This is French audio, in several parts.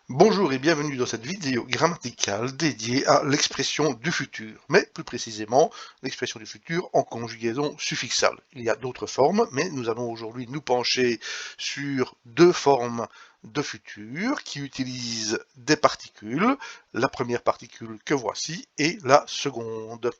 Bonjour et bienvenue dans cette vidéo grammaticale dédiée à l'expression du futur, mais plus précisément l'expression du futur en conjugaison suffixale. Il y a d'autres formes, mais nous allons aujourd'hui nous pencher sur deux formes de futur qui utilisent des particules, la première particule que voici et la seconde.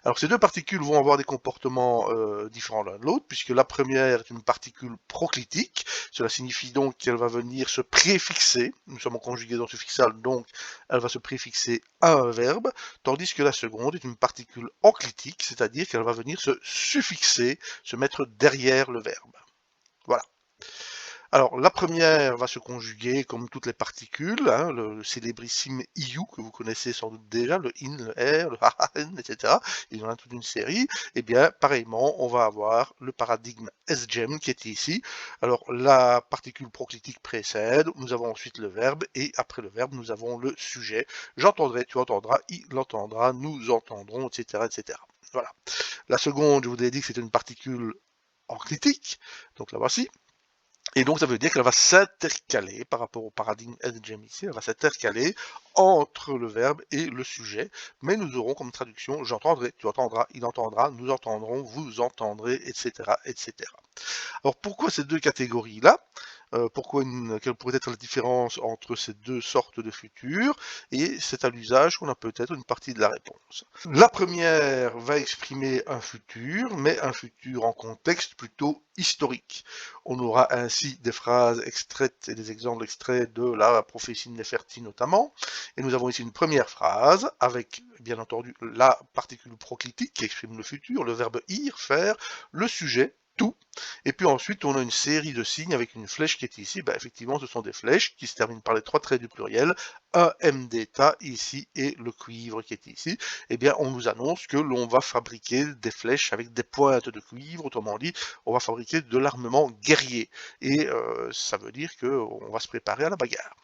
Alors ces deux particules vont avoir des comportements différents l'un de l'autre, puisque la première est une particule proclitique. Cela signifie donc qu'elle va venir se préfixer, nous sommes en conjugaison suffixale, donc elle va se préfixer à un verbe, tandis que la seconde est une particule enclitique, c'est-à-dire qu'elle va venir se suffixer, se mettre derrière le verbe. Voilà. Alors, la première va se conjuguer comme toutes les particules, hein, le célébrissime IU que vous connaissez sans doute déjà, le IN, le R, le HN, etc. Il y en a toute une série. Et bien, pareillement, on va avoir le paradigme SGEM qui est ici. Alors, la particule proclitique précède, nous avons ensuite le verbe, et après le verbe, nous avons le sujet. J'entendrai, tu entendras, il entendra, nous entendrons, etc., etc. Voilà. La seconde, je vous ai dit que c'était une particule enclitique, donc la voici. Et donc, ça veut dire qu'elle va s'intercaler par rapport au paradigme SGEM ici, elle va s'intercaler entre le verbe et le sujet, mais nous aurons comme traduction j'entendrai, tu entendras, il entendra, nous entendrons, vous entendrez, etc., etc. Alors pourquoi ces deux catégories-là? Quelle pourrait être la différence entre ces deux sortes de futurs? Et c'est à l'usage qu'on a peut-être une partie de la réponse. La première va exprimer un futur, mais un futur en contexte plutôt historique. On aura ainsi des phrases extraites et des exemples extraits de la prophétie de Néferti notamment. Et nous avons ici une première phrase avec, bien entendu, la particule proclitique qui exprime le futur, le verbe ir, faire, le sujet, tout. Et puis ensuite, on a une série de signes avec une flèche qui est ici. Ben, effectivement, ce sont des flèches qui se terminent par les trois traits du pluriel, un M d'état ici et le cuivre qui est ici. Eh bien, on nous annonce que l'on va fabriquer des flèches avec des pointes de cuivre, autrement dit, on va fabriquer de l'armement guerrier. Et ça veut dire qu'on va se préparer à la bagarre.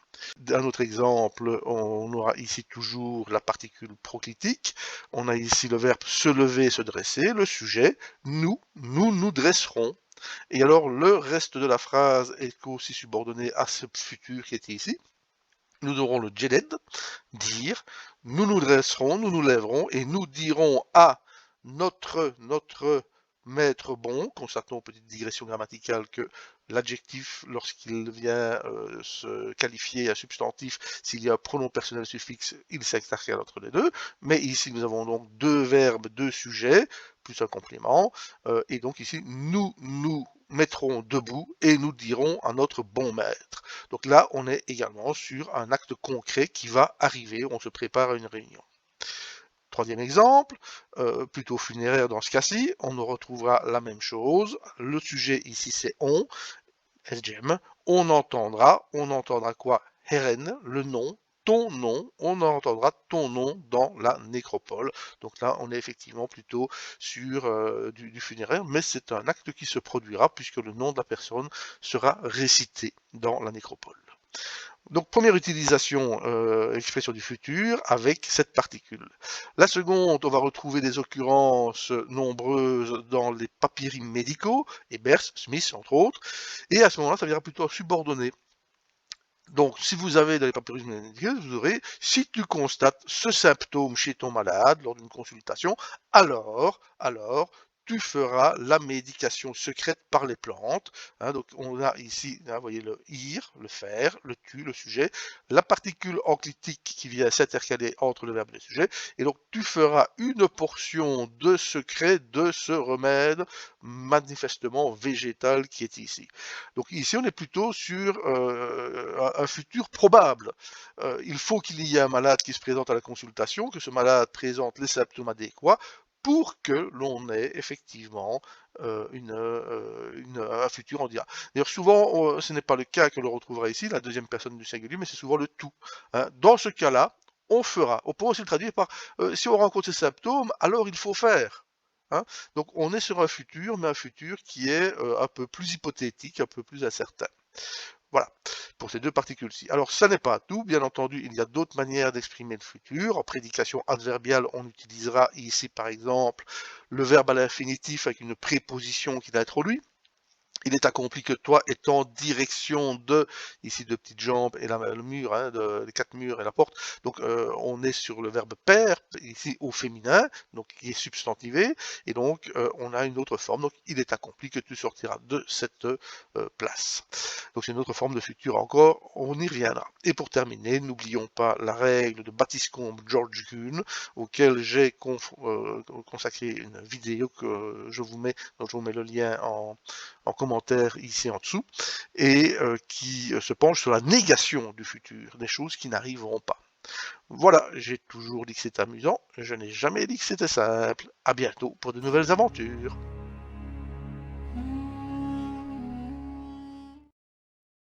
Un autre exemple, on aura ici toujours la particule proclitique. On a ici le verbe se lever, se dresser, le sujet, nous dresserons. Et alors, le reste de la phrase est aussi subordonné à ce futur qui est ici. Nous aurons le jeded, dire, nous nous dresserons, nous nous lèverons, et nous dirons à notre maître bon, constatons, petite digression grammaticale, que l'adjectif, lorsqu'il vient se qualifier un substantif, s'il y a un pronom personnel suffixe, il s'intercale entre les deux, mais ici nous avons donc deux verbes, deux sujets, plus un complément, et donc ici, nous nous mettrons debout et nous dirons à notre bon maître. Donc là, on est également sur un acte concret qui va arriver, on se prépare à une réunion. Troisième exemple, plutôt funéraire dans ce cas-ci, on retrouvera la même chose. Le sujet ici c'est on, SGM, on entendra quoi? Heren, le nom, ton nom, on entendra ton nom dans la nécropole. Donc là, on est effectivement plutôt sur du funéraire, mais c'est un acte qui se produira puisque le nom de la personne sera récité dans la nécropole. Donc première utilisation, expression du futur avec cette particule. La seconde, on va retrouver des occurrences nombreuses dans les papyri médicaux, Ebers, Smith entre autres, et à ce moment-là, ça viendra plutôt subordonné. Donc, si vous avez dans les papyrus médicaux, vous aurez, si tu constates ce symptôme chez ton malade lors d'une consultation, alors, tu feras la médication secrète par les plantes. Hein, donc, on a ici, hein, vous voyez, le ir, le faire, le tu, le sujet, la particule enclitique qui vient s'intercaler entre le verbe et le sujet. Et donc, tu feras une portion de secret de ce remède manifestement végétal qui est ici. Donc ici, on est plutôt sur un futur probable. Il faut qu'il y ait un malade qui se présente à la consultation, que ce malade présente les symptômes adéquats pour que l'on ait effectivement un futur en dira. D'ailleurs, souvent, ce n'est pas le cas que l'on retrouvera ici, la deuxième personne du singulier, mais c'est souvent le tout. Hein. Dans ce cas-là, on fera. On peut aussi le traduire par si on rencontre ces symptômes, alors il faut faire. Hein. Donc on est sur un futur, mais un futur qui est un peu plus hypothétique, un peu plus incertain. Voilà, pour ces deux particules-ci. Alors ça n'est pas tout, bien entendu, il y a d'autres manières d'exprimer le futur. En prédication adverbiale, on utilisera ici par exemple le verbe à l'infinitif avec une préposition qui l'introduit. Il est accompli que toi est en direction de, ici 2 petites jambes et le mur, hein, les 4 murs et la porte. Donc, on est sur le verbe père, ici au féminin, donc qui est substantivé, et donc on a une autre forme. Donc, il est accompli que tu sortiras de cette place. Donc, c'est une autre forme de futur encore, on y reviendra. Et pour terminer, n'oublions pas la règle de Batiscombe George Kuhn, auquel j'ai consacré une vidéo que je vous mets, donc je vous mets le lien en commentaire ici en dessous, et qui se penche sur la négation du futur, des choses qui n'arriveront pas. Voilà, j'ai toujours dit que c'était amusant, je n'ai jamais dit que c'était simple. À bientôt pour de nouvelles aventures.